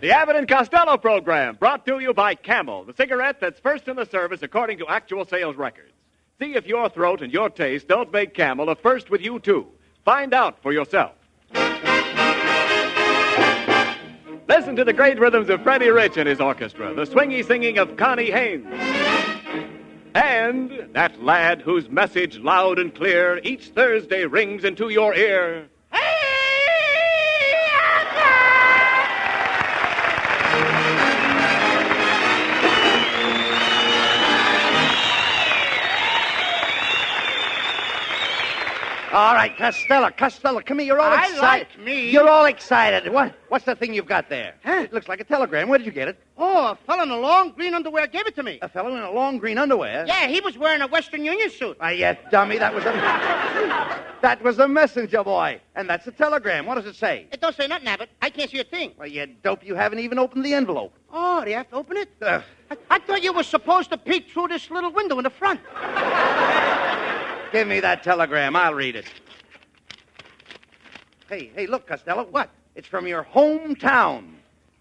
The Abbott and Costello program, brought to you by Camel, the cigarette that's first in the service according to actual sales records. See if your throat and your taste don't make Camel a first with you, too. Find out for yourself. Listen to the great rhythms of Freddie Rich and his orchestra, the swingy singing of Connie Haynes. And that lad whose message loud and clear each Thursday rings into your ear. All right, Costello, come here. You're all excited. Like me. You're all excited. What's the thing you've got there? Huh? It looks like a telegram. Where did you get it? Oh, a fellow in a long green underwear gave it to me. A fellow in a long green underwear? Yeah, he was wearing a Western Union suit. Yeah, dummy, that was a messenger boy. And that's a telegram. What does it say? It don't say nothing, Abbott. I can't see a thing. Well, you dope, you haven't even opened the envelope. Oh, do you have to open it? I thought you were supposed to peek through this little window in the front. Give me that telegram. I'll read it. Hey, look, Costello. What? It's from your hometown.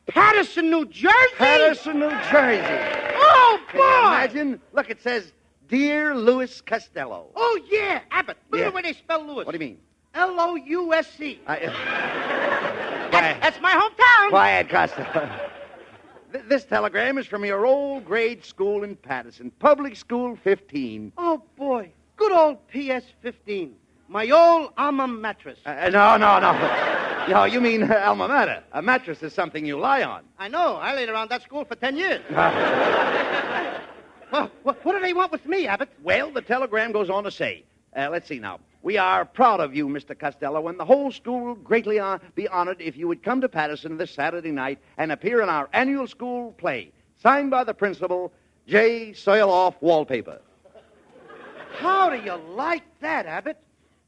Patterson, New Jersey? Patterson, New Jersey. Oh, boy! Can you imagine? Look, it says, Dear Louis Costello. Oh, yeah, Abbott. Look Yeah. at the way they spell Louis. What do you mean? L-O-U-S-C. Quiet, That's my hometown. quiet, Costello. This telegram is from your old grade school in Patterson, Public School 15. Oh, boy. Good old PS-15. My old alma mattress. No. No, you mean alma mater. A mattress is something you lie on. I know. I laid around that school for 10 years. Well, what do they want with me, Abbott? Well, the telegram goes on to say, let's see now. We are proud of you, Mr. Costello, and the whole school will greatly be honored if you would come to Patterson this Saturday night and appear in our annual school play, signed by the principal, J. Soil-Off Wallpaper. How do you like that, Abbott?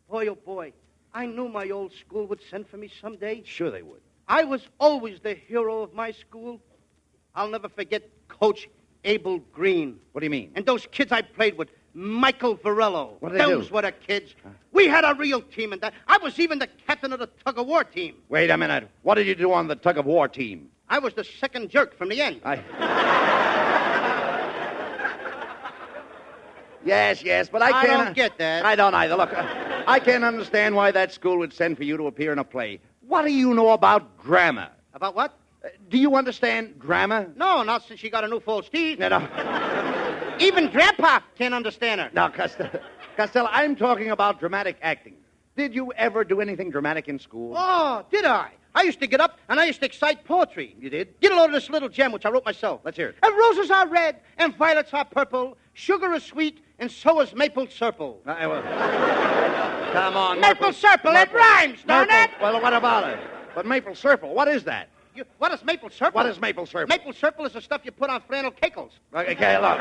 Boy, oh, boy. I knew my old school would send for me someday. Sure they would. I was always the hero of my school. I'll never forget Coach Abel Green. What do you mean? And those kids I played with, Michael Varello. What did they do? Those were the kids. We had a real team in that. I was even the captain of the tug-of-war team. Wait a minute. What did you do on the tug-of-war team? I was the second jerk from the end. Yes, but I I can't... don't get that. I don't either. Look, I can't understand why that school would send for you to appear in a play. What do you know about grammar? About what? Do you understand grammar? No, not since she got a new false teeth. No. Even Grandpa can't understand her. Now, Costello, I'm talking about dramatic acting. Did you ever do anything dramatic in school? Oh, did I? I used to get up and I used to excite poetry. You did? Get a load of this little gem, which I wrote myself. Let's hear it. And roses are red, and violets are purple, sugar is sweet, and so is maple syrup. Come on, Maple syrup, it rhymes, don't it? Well, what about it? But maple syrup, what is that? What is maple syrup? What is maple syrup? Maple syrup is the stuff you put on flannel cakes. Okay, look.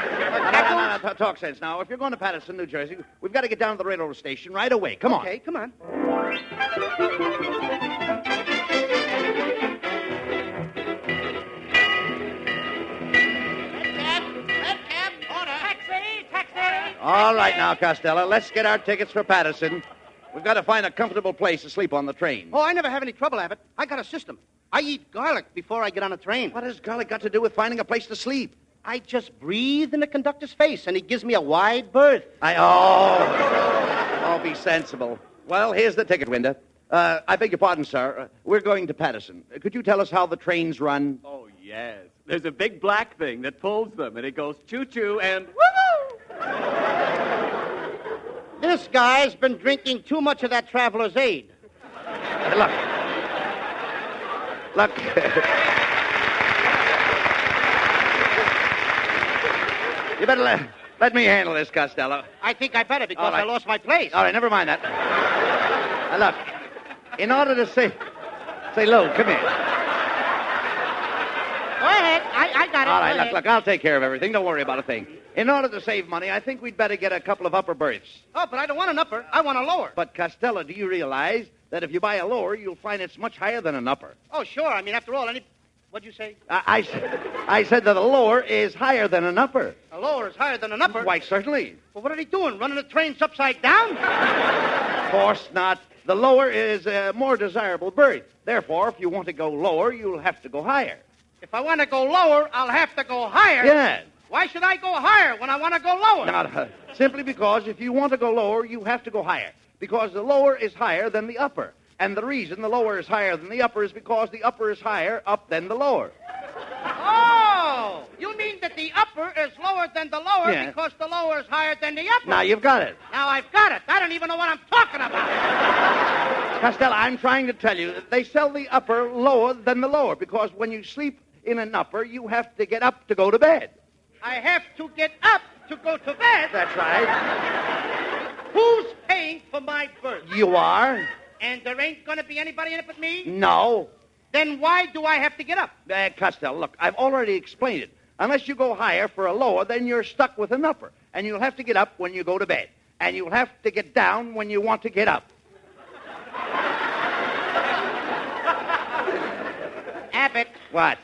No, talk sense now. If you're going to Patterson, New Jersey, we've got to get down to the railroad station right away. Come on. Okay, come on. Red cab, order. Taxi. All right now, Costello, let's get our tickets for Patterson. We've got to find a comfortable place to sleep on the train. Oh, I never have any trouble, Abbott. I got a system. I eat garlic before I get on a train. What has garlic got to do with finding a place to sleep? I just breathe in the conductor's face, and he gives me a wide berth. Oh, be sensible. Well, here's the ticket window. I beg your pardon, sir. We're going to Patterson. Could you tell us how the trains run? Oh, yes. There's a big black thing that pulls them, and it goes choo-choo and woo-hoo! This guy's been drinking too much of that Traveler's Aid. Look. You better let me handle this, Costello. I think I better because All right. I lost my place. All right, never mind that. Now, look, in order to say, Lou, come here. Go ahead. I got it. All Go right, ahead. look, I'll take care of everything. Don't worry about a thing. In order to save money, I think we'd better get a couple of upper berths. Oh, but I don't want an upper. I want a lower. But, Costello, do you realize that if you buy a lower, you'll find it's much higher than an upper? Oh, sure. I mean, after all, what'd you say? I said that a lower is higher than an upper. A lower is higher than an upper? Why, certainly. Well, what are they doing? Running the trains upside down? Of course not. The lower is a more desirable berth. Therefore, if you want to go lower, you'll have to go higher. If I want to go lower, I'll have to go higher. Yes. Why should I go higher when I want to go lower? Now, simply because if you want to go lower, you have to go higher. Because the lower is higher than the upper. And the reason the lower is higher than the upper is because the upper is higher up than the lower. Oh! You mean that the upper is lower than the lower because the lower is higher than the upper? Now, you've got it. Now I've got it. I don't even know what I'm talking about. Costello, I'm trying to tell you that they sell the upper lower than the lower because when you sleep in an upper, you have to get up to go to bed. I have to get up to go to bed? That's right. Who's paying for my berth? You are. And there ain't going to be anybody in it but me? No. Then why do I have to get up? Costello, look, I've already explained it. Unless you go higher for a lower, then you're stuck with an upper. And you'll have to get up when you go to bed. And you'll have to get down when you want to get up. Abbott. What?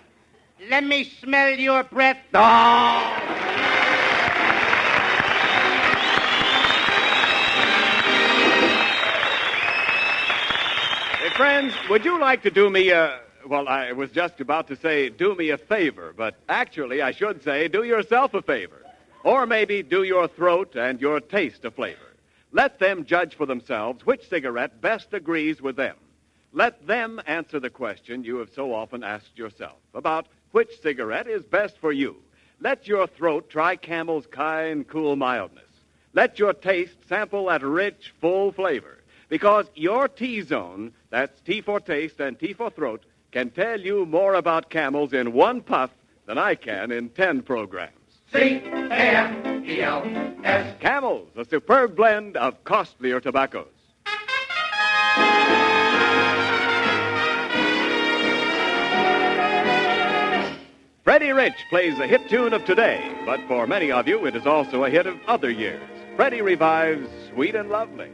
Let me smell your breath. Oh! Hey, friends, would you like to do me well, I was just about to say do me a favor, but actually I should say do yourself a favor. Or maybe do your throat and your taste a flavor. Let them judge for themselves which cigarette best agrees with them. Let them answer the question you have so often asked yourself about which cigarette is best for you. Let your throat try Camel's kind, cool mildness. Let your taste sample that rich, full flavor. Because your T-zone, that's T for taste and T for throat, can tell you more about Camels in one puff than I can in 10 programs. C-A-M-E-L-S. Camels, a superb blend of costlier tobaccos. Freddie Rich plays a hit tune of today, but for many of you, it is also a hit of other years. Freddie revives Sweet and Lovely.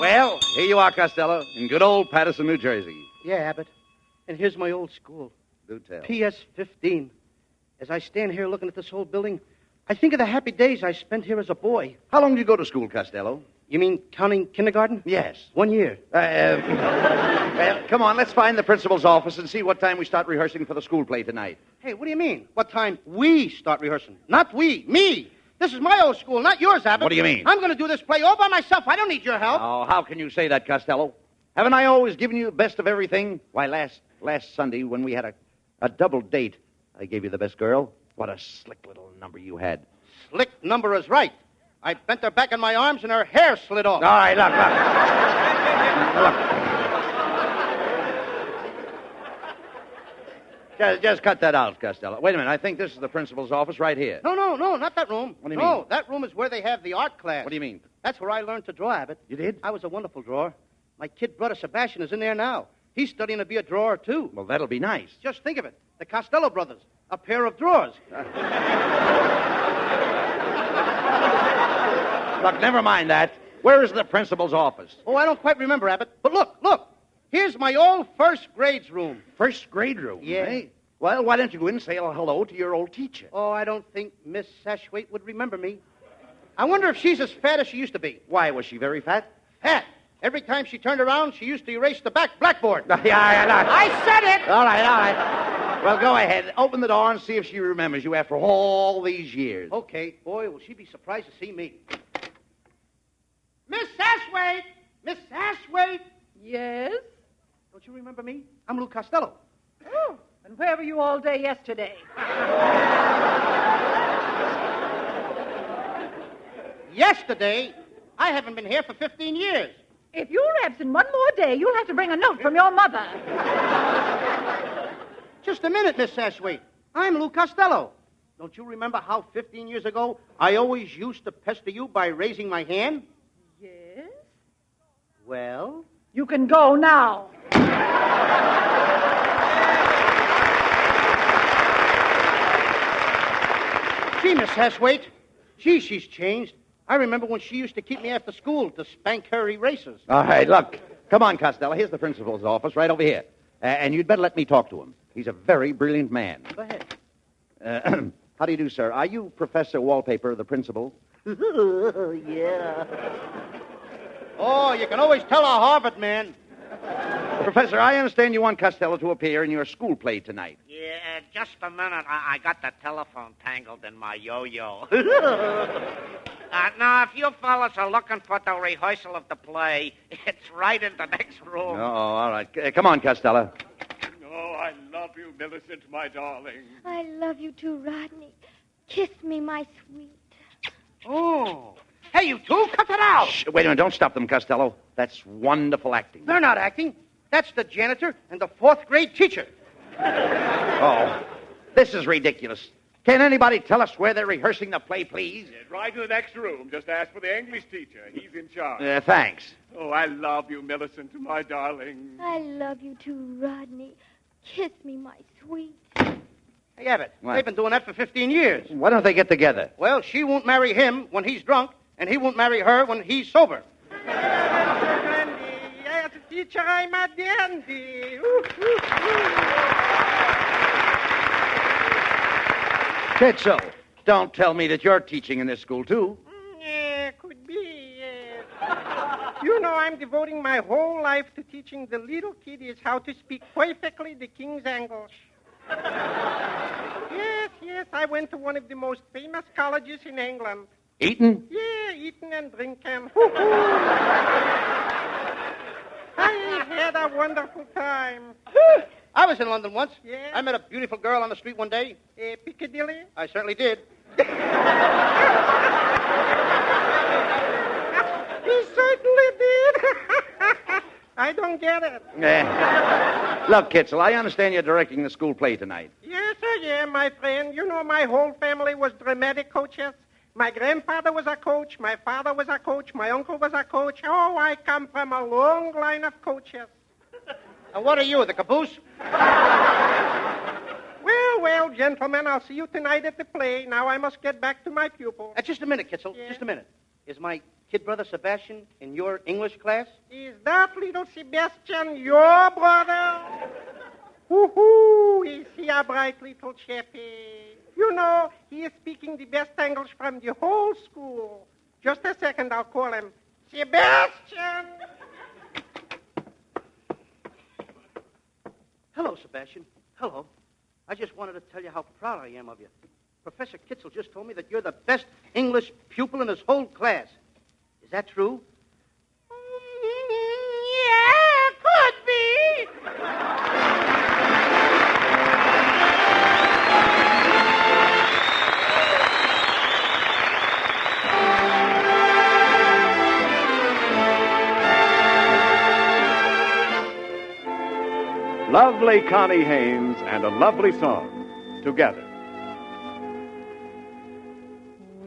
Well, here you are, Costello, in good old Patterson, New Jersey. Yeah, Abbott. And here's my old school. Do tell. PS 15. As I stand here looking at this old building, I think of the happy days I spent here as a boy. How long did you go to school, Costello? You mean counting kindergarten? Yes. 1 year. Well, come on, let's find the principal's office and see what time we start rehearsing for the school play tonight. Hey, what do you mean? What time we start rehearsing? Not we. Me. This is my old school, not yours, Abbott. What do you mean? I'm going to do this play all by myself. I don't need your help. Oh, how can you say that, Costello? Haven't I always given you the best of everything? Why, last Sunday when we had a double date, I gave you the best girl. What a slick little number you had. Slick number is right. I bent her back in my arms and her hair slid off. All right, look. Just cut that out, Costello. Wait a minute. I think this is the principal's office right here. No, not that room. What do you mean? No, that room is where they have the art class. What do you mean? That's where I learned to draw, Abbott. You did? I was a wonderful drawer. My kid brother Sebastian is in there now. He's studying to be a drawer, too. Well, that'll be nice. Just think of it. The Costello brothers. A pair of drawers. Look, never mind that. Where is the principal's office? Oh, I don't quite remember, Abbott. But look. Here's my old first grades room. First grade room, Yeah. eh? Well, why don't you go in and say hello to your old teacher? Oh, I don't think Miss Sashwaite would remember me. I wonder if she's as fat as she used to be. Why, was she very fat? Fat. Every time she turned around, she used to erase the blackboard. Yeah. I said it! All right. Well, go ahead. Open the door and see if she remembers you after all these years. Okay. Boy, will she be surprised to see me. Miss Sashwaite! Miss Sashwaite! Yes? Don't you remember me? I'm Lou Costello. Oh, and where were you all day yesterday? Yesterday? I haven't been here for 15 years. If you're absent one more day, you'll have to bring a note from your mother. Just a minute, Miss Sashwaite. I'm Lou Costello. Don't you remember how 15 years ago I always used to pester you by raising my hand? Yes? Well? You can go now. Gee, Miss Sashwaite. Gee, she's changed. I remember when she used to keep me after school to spank her erasers. All right, look. Come on, Costello. Here's the principal's office right over here. And you'd better let me talk to him. He's a very brilliant man. Go ahead. How do you do, sir? Are you Professor Wallpaper, the principal? Yeah. Oh, you can always tell a Harvard man. Professor, I understand you want Costello to appear in your school play tonight. Yeah, just a minute. I got the telephone tangled in my yo-yo. Now, if you fellas are looking for the rehearsal of the play, it's right in the next room. Oh, all right. Come on, Costello. Oh, I love you, Millicent, my darling. I love you too, Rodney. Kiss me, my sweet. Oh. Hey, you two, cut it out. Shh, wait a minute. Don't stop them, Costello. That's wonderful acting. They're not acting. That's the janitor and the fourth grade teacher. Oh, this is ridiculous. Can anybody tell us where they're rehearsing the play, please? Yes, right to the next room. Just ask for the English teacher. He's in charge. Thanks. Oh, I love you, Millicent, my darling. I love you too, Rodney. Kiss me, my sweet. Hey, Abbott, What? they've been doing that for 15 years. Why don't they get together? Well, she won't marry him when he's drunk, and he won't marry her when he's sober. Yes, teacher, I'm a dandy. Kitzel, don't tell me that you're teaching in this school, too. Yeah, could be, You know, I'm devoting my whole life to teaching the little kiddies how to speak perfectly the King's English. Yes, I went to one of the most famous colleges in England. Eton? Yeah, eating and drinking. I had a wonderful time. I was in London once. Yeah? I met a beautiful girl on the street one day. Piccadilly? I certainly did. He certainly did. I don't get it. Look, Kitzel, I understand you're directing the school play tonight. Yes, I am, my friend. You know, my whole family was dramatic coaches. My grandfather was a coach. My father was a coach. My uncle was a coach. Oh, I come from a long line of coaches. And what are you, the caboose? Well, gentlemen, I'll see you tonight at the play. Now I must get back to my pupils. Just a minute, Kitzel. Yeah? Just a minute. Is my kid brother Sebastian in your English class? Is that little Sebastian your brother? Woo-hoo! Is he a bright little chappie? You know, he is speaking the best English from the whole school. Just a second, I'll call him. Sebastian! Hello, Sebastian. Hello. I just wanted to tell you how proud I am of you. Professor Kitzel just told me that you're the best English pupil in his whole class. Is that true? Yeah, could be. Lovely Connie Haynes and a lovely song together.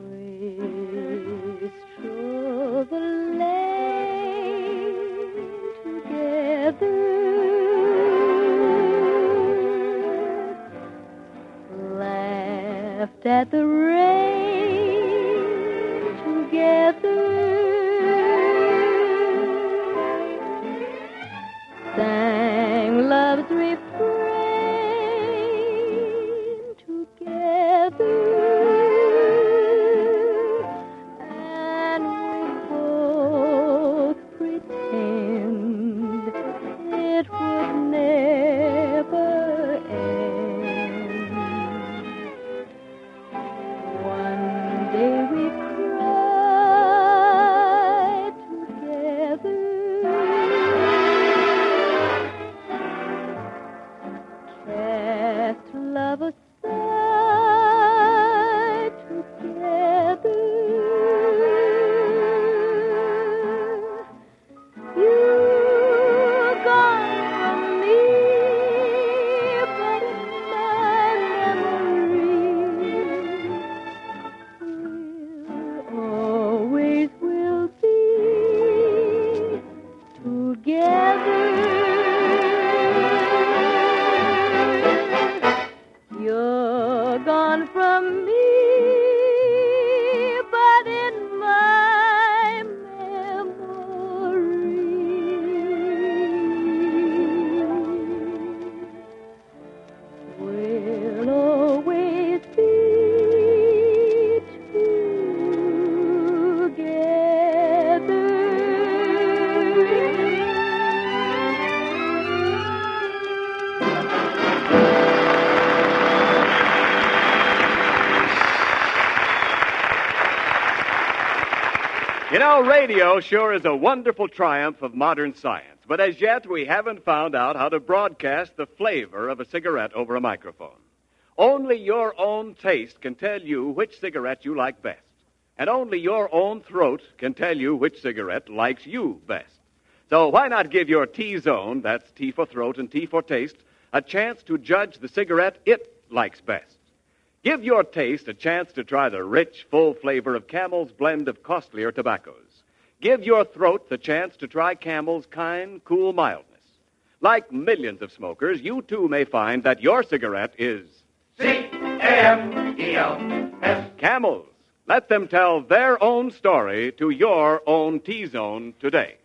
Waste of the lane to laughed at the rain together, sang love's refrain together, and we both pretend it would never end. One day we cried together, cast love aside together. You're gone from me, but in my memory always will be together. You're gone from me, but in my memory will always be You know, radio sure is a wonderful triumph of modern science, but as yet we haven't found out how to broadcast the flavor of a cigarette over a microphone. Only your own taste can tell you which cigarette you like best, and only your own throat can tell you which cigarette likes you best. So why not give your T-zone, that's T for throat and T for taste, a chance to judge the cigarette it likes best? Give your taste a chance to try the rich, full flavor of Camel's blend of costlier tobaccos. Give your throat the chance to try Camel's kind, cool mildness. Like millions of smokers, you too may find that your cigarette is C-A-M-E-L-S. Camel's. Let them tell their own story to your own T-zone today.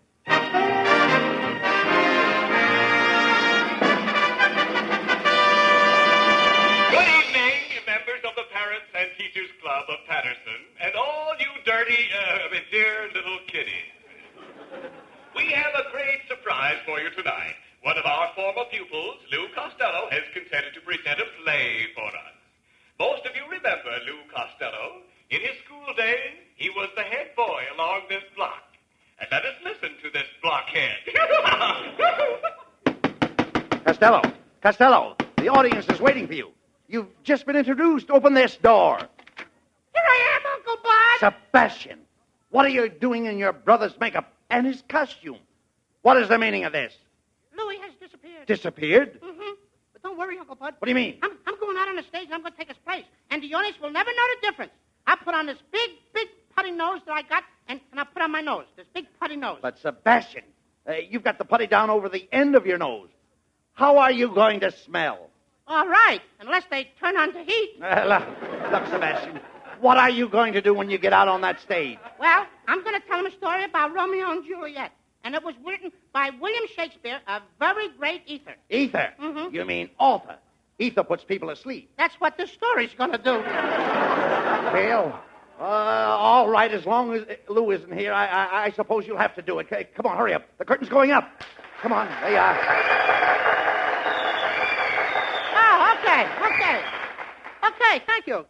Good evening, members of the Parents and Teachers Club of Patterson, and all you dirty, dear little kiddies. We have a great surprise for you tonight. One of our former pupils, Lou Costello, has consented to present a play for us. Most of you remember Lou Costello. In his school days, he was the head boy along this block. And let us listen to this blockhead. Costello, the audience is waiting for you. You've just been introduced. Open this door. Here I am, Uncle Bud. Sebastian, what are you doing in your brother's makeup and his costume? What is the meaning of this? Louis has disappeared. Disappeared? Mm-hmm. But don't worry, Uncle Bud. What do you mean? I'm going out on the stage and I'm going to take his place. And the audience will never know the difference. I put on this big putty nose that I got, and I put on my nose. This big putty nose. But, Sebastian, you've got the putty down over the end of your nose. How are you going to smell? All right, unless they turn on the heat. Look, Sebastian, what are you going to do when you get out on that stage? Well, I'm going to tell him a story about Romeo and Juliet. And it was written by William Shakespeare, a very great ether. Ether? Mm-hmm. You mean author. Ether puts people asleep. That's what this story's going to do. Well, all right, as long as Lou isn't here, I suppose you'll have to do it. Okay, come on, hurry up. The curtain's going up. Come on, there you are. Oh, okay, thank you.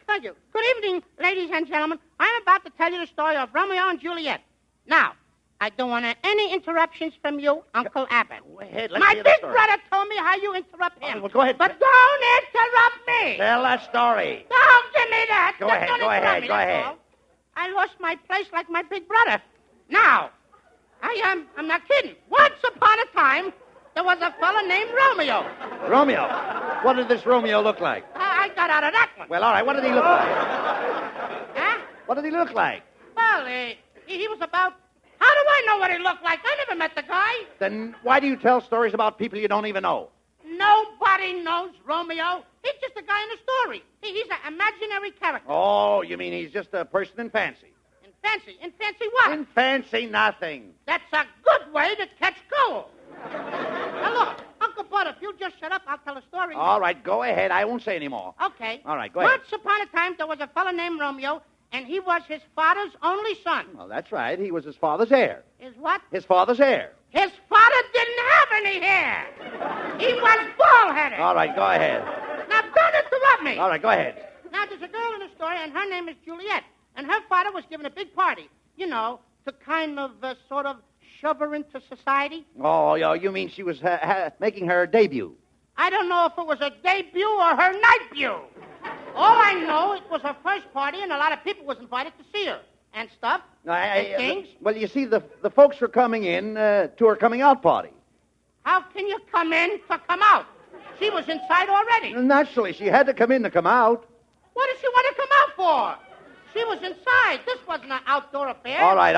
Good evening, ladies and gentlemen. I'm about to tell you the story of Romeo and Juliet. Now, I don't want any interruptions from you, Uncle Abbott. Go ahead, let's My hear the big story. brother told me how you interrupt him. Well, go ahead. But don't interrupt me. Tell that story. Don't give me that. Go Just ahead, don't go interrupt ahead, me, go that's ahead. all. I lost my place like my big brother. Now, I'm not kidding. Once upon a time, there was a fella named Romeo. Romeo? What did this Romeo look like? I got out of that one. Well, all right, what did he look like? Huh? What did he look like? Well, he was about... How do I know what he looked like? I never met the guy. Then why do you tell stories about people you don't even know? Nobody knows Romeo. He's just a guy in a story. He's a imaginary character. Oh, you mean he's just a person in fancy? In fancy? In fancy what? In fancy nothing. That's a good way to catch cold. Now, look, Uncle Bud, if you just shut up, I'll tell a story. All right, go ahead. I won't say any more. Okay. All right, go ahead. Once upon a time, there was a fellow named Romeo, and he was his father's only son. Well, that's right. He was his father's heir. His what? His father's heir. His father didn't have any hair. He was bald-headed. All right, go ahead. Now, don't interrupt me. All right, go ahead. Now, there's a girl in the story, and her name is Juliet. And her father was giving a big party, you know, to kind of, sort of shove her into society. Oh, you mean she was making her debut? I don't know if it was her debut or her nightbue. All I know, it was her first party, and a lot of people was invited to see her and stuff. And things. Well, you see, the folks were coming in to her coming out party. How can you come in to come out? She was inside already. Naturally, she had to come in to come out. What did she want to come out for? She was inside. This wasn't an outdoor affair. All right.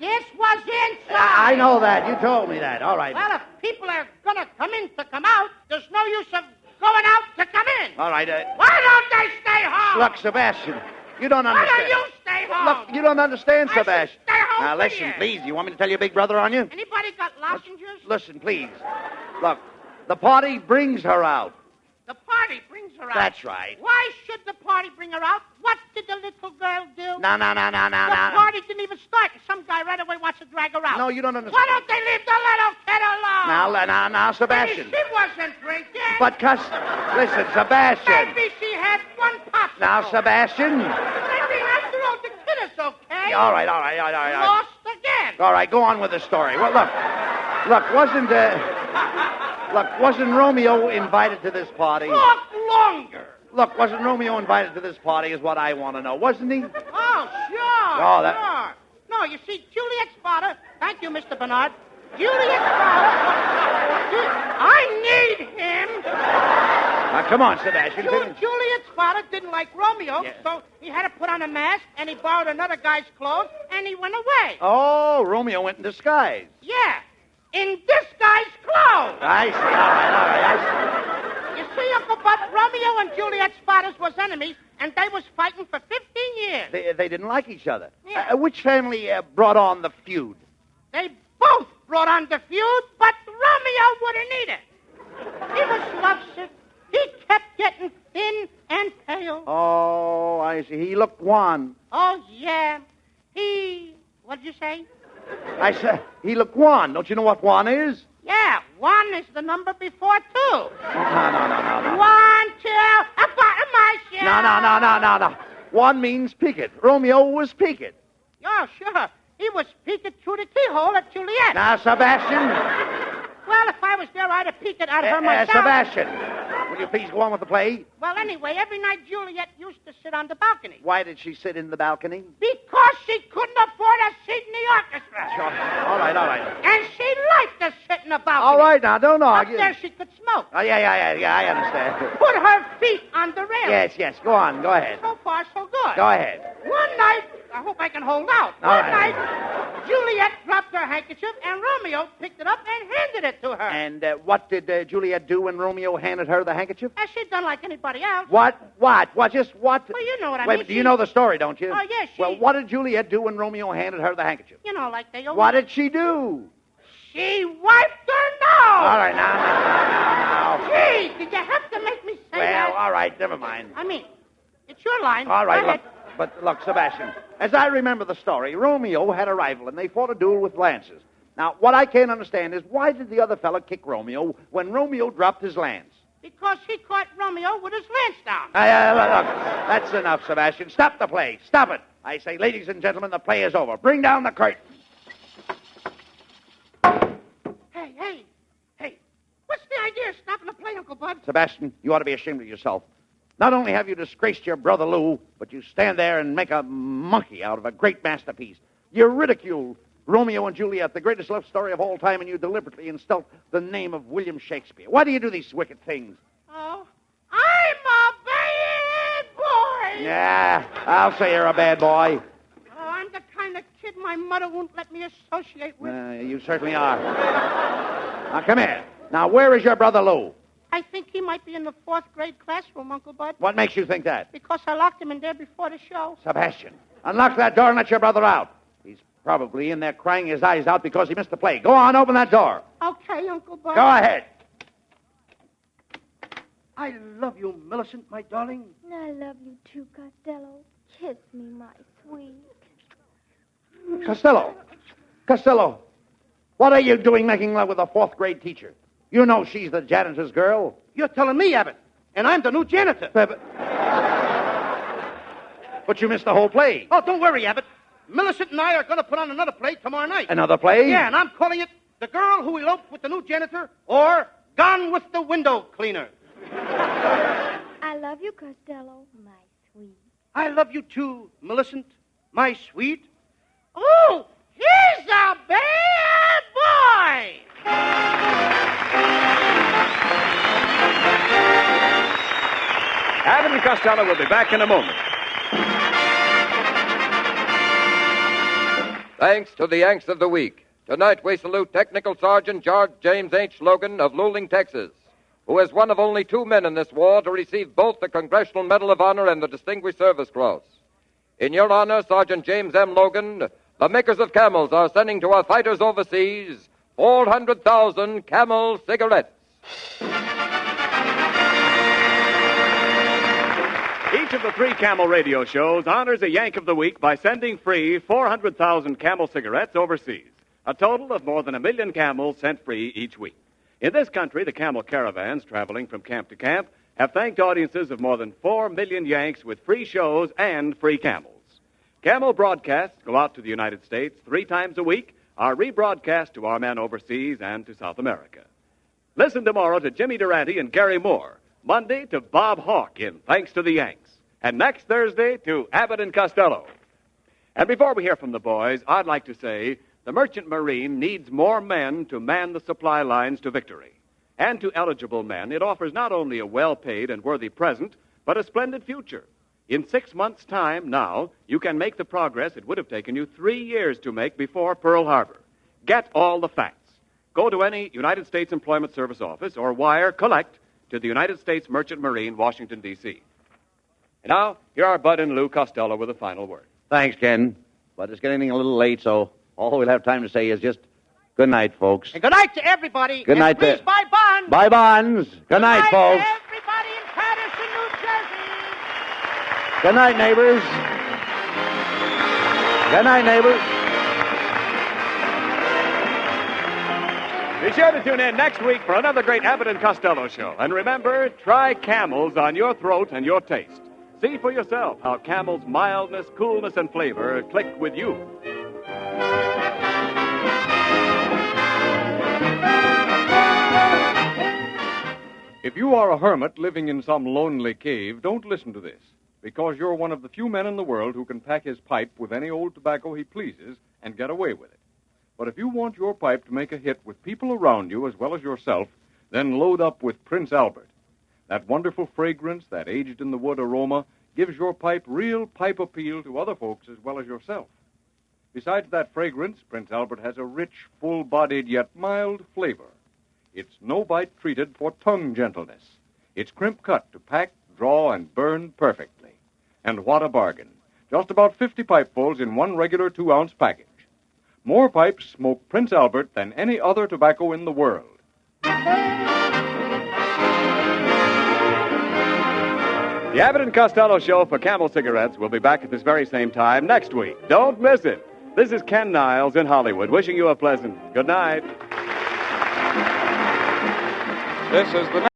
This was inside. I know that. You told me that. All right. Well, if people are going to come in to come out, there's no use of going out to come in. All right. Why don't they stay home? Look, Sebastian, you don't Why understand. don't you stay home? Look, you don't understand, I should Sebastian. stay home Now, for listen, you. please. You want me to tell your big brother on you? Anybody got lozenges? Listen, please. Look, the party brings her out. The party brings her out. That's right. Why should the party bring her out? What did the little girl do? No. The party didn't even start, and some guy right away wants to drag her out. No, you don't understand. Why don't they leave the little kid alone? Now, Sebastian. Maybe she wasn't drinking. But, listen, Sebastian. Maybe she had one popsicle. Now, Sebastian. But I mean, after all, the kid is okay. All right. Lost again. All right, go on with the story. Well, wasn't Romeo invited to this party? Talk longer. Look, wasn't Romeo invited to this party is what I want to know, wasn't he? Oh, sure. Oh, Sure. No, you see, Juliet's father... Thank you, Mr. Bernard. Juliet's father... I need him. Now, come on, Sebastian. Juliet's father didn't like Romeo, Yeah. so he had to put on a mask, and he borrowed another guy's clothes, and he went away. Oh, Romeo went in disguise. Yeah, in this guy's clothes. I see. All right, I see. You see, Uncle Bud, Romeo and Juliet's fathers was enemies, and they was fighting for 15 years. They didn't like each other. Yeah. Which family brought on the feud? They both brought on the feud, but Romeo wouldn't eat it. He was lovesick. He kept getting thin and pale. Oh, I see. He looked wan. Oh, yeah. What'd you say? I said, he looked wan. Don't you know what wan is? Yeah, one is the number before two. No. 1, 2, a bottom my shell. No. One means peeked. Romeo was peeked. Oh, sure. He was peeking through the keyhole at Juliet. Now, Sebastian. Well, if I was there, I'd have peeked out of her myself. Sebastian, will you please go on with the play? Well, anyway, every night Juliet used to sit on the balcony. Why did she sit in the balcony? Because she couldn't afford a seat in the orchestra. Sure. All right. And she liked to sit in the balcony. All right, now, don't Up argue. there she could smoke. Oh, yeah, I understand. Put her feet on the rail. Yes, go on, go ahead. So far, so good. Go ahead. One night, I hope I can hold out. All One right. night, Juliet dropped her handkerchief, and Romeo picked it up and handed it to her. And what did Juliet do when Romeo handed her the handkerchief? As she'd done like anybody else. What? Just what? Well, you know what I Wait, mean. do you know the story, don't you? Oh, yes, Well, what did Juliet do when Romeo handed her the handkerchief? You know, like they always... What did she do? She wiped her nose! All right, now. Gee, did you have to make me say that? Well, all right, never mind. I mean, it's your line. All right, Go ahead. look, Sebastian, as I remember the story, Romeo had a rival, and they fought a duel with lances. Now, what I can't understand is why did the other fella kick Romeo when Romeo dropped his lance? Because he caught Romeo with his lance down. Look, that's enough, Sebastian. Stop the play. Stop it. I say, ladies and gentlemen, the play is over. Bring down the curtain. Hey. What's the idea of stopping the play, Uncle Bud? Sebastian, you ought to be ashamed of yourself. Not only have you disgraced your brother Lou, but you stand there and make a monkey out of a great masterpiece. You ridicule Romeo and Juliet, the greatest love story of all time, and you deliberately insult the name of William Shakespeare. Why do you do these wicked things? Oh, I'm a bad boy. Yeah, I'll say you're a bad boy. Oh, I'm the kind of kid my mother won't let me associate with. You certainly are. Now, come here. Now, where is your brother Lou? I think he might be in the fourth grade classroom, Uncle Bud. What makes you think that? Because I locked him in there before the show. Sebastian, unlock that door and let your brother out. He's probably in there crying his eyes out because he missed the play. Go on, open that door. Okay, Uncle Bud. Go ahead. I love you, Millicent, my darling. I love you too, Costello. Kiss me, my sweet. Costello, what are you doing making love with a fourth grade teacher? You know she's the janitor's girl. You're telling me, Abbott, and I'm the new janitor. But you missed the whole play. Oh, don't worry, Abbott. Millicent and I are going to put on another play tomorrow night. Another play? Yeah, and I'm calling it The Girl Who Eloped with the New Janitor or Gone with the Window Cleaner. I love you, Costello, my sweet. I love you too, Millicent, my sweet. Oh, he's a bad boy. Abbott and Costello will be back in a moment. Thanks to the Yanks of the Week. Tonight we salute Technical Sergeant George James H. Logan of Luling, Texas, who is one of only 2 men in this war to receive both the Congressional Medal of Honor and the Distinguished Service Cross. In your honor, Sergeant James M. Logan, the makers of Camels are sending to our fighters overseas 400,000 Camel cigarettes. Each of the 3 Camel radio shows honors a Yank of the Week by sending free 400,000 Camel cigarettes overseas. A total of more than 1 million Camels sent free each week. In this country, the Camel caravans traveling from camp to camp have thanked audiences of more than 4 million Yanks with free shows and free Camels. Camel broadcasts go out to the United States 3 times a week, are rebroadcast to our men overseas and to South America. Listen tomorrow to Jimmy Durante and Gary Moore. Monday to Bob Hawke in Thanks to the Yanks. And next Thursday to Abbott and Costello. And before we hear from the boys, I'd like to say the Merchant Marine needs more men to man the supply lines to victory. And to eligible men, it offers not only a well-paid and worthy present, but a splendid future. In 6 months' time now, you can make the progress it would have taken you 3 years to make before Pearl Harbor. Get all the facts. Go to any United States Employment Service office or wire collect to the United States Merchant Marine, Washington, D.C. And now, here are Bud and Lou Costello with a final word. Thanks, Ken. But it's getting a little late, so all we'll have time to say is just good night, folks. And good night to everybody. Good night, please buy bonds. Buy bonds. Good night, folks. To everybody in Patterson, New Jersey. Good night, neighbors. Good night, neighbors. Be sure to tune in next week for another great Abbott and Costello show. And remember, try Camels on your throat and your taste. See for yourself how Camel's mildness, coolness, and flavor click with you. If you are a hermit living in some lonely cave, don't listen to this, because you're one of the few men in the world who can pack his pipe with any old tobacco he pleases and get away with it. But if you want your pipe to make a hit with people around you as well as yourself, then load up with Prince Albert. That wonderful fragrance, that aged-in-the-wood aroma, gives your pipe real pipe appeal to other folks as well as yourself. Besides that fragrance, Prince Albert has a rich, full-bodied, yet mild flavor. It's no-bite treated for tongue gentleness. It's crimp-cut to pack, draw, and burn perfectly. And what a bargain. Just about 50 pipefuls in one regular 2-ounce package. More pipes smoke Prince Albert than any other tobacco in the world. The Abbott and Costello Show for Camel Cigarettes will be back at this very same time next week. Don't miss it. This is Ken Niles in Hollywood, wishing you a pleasant good night. This is the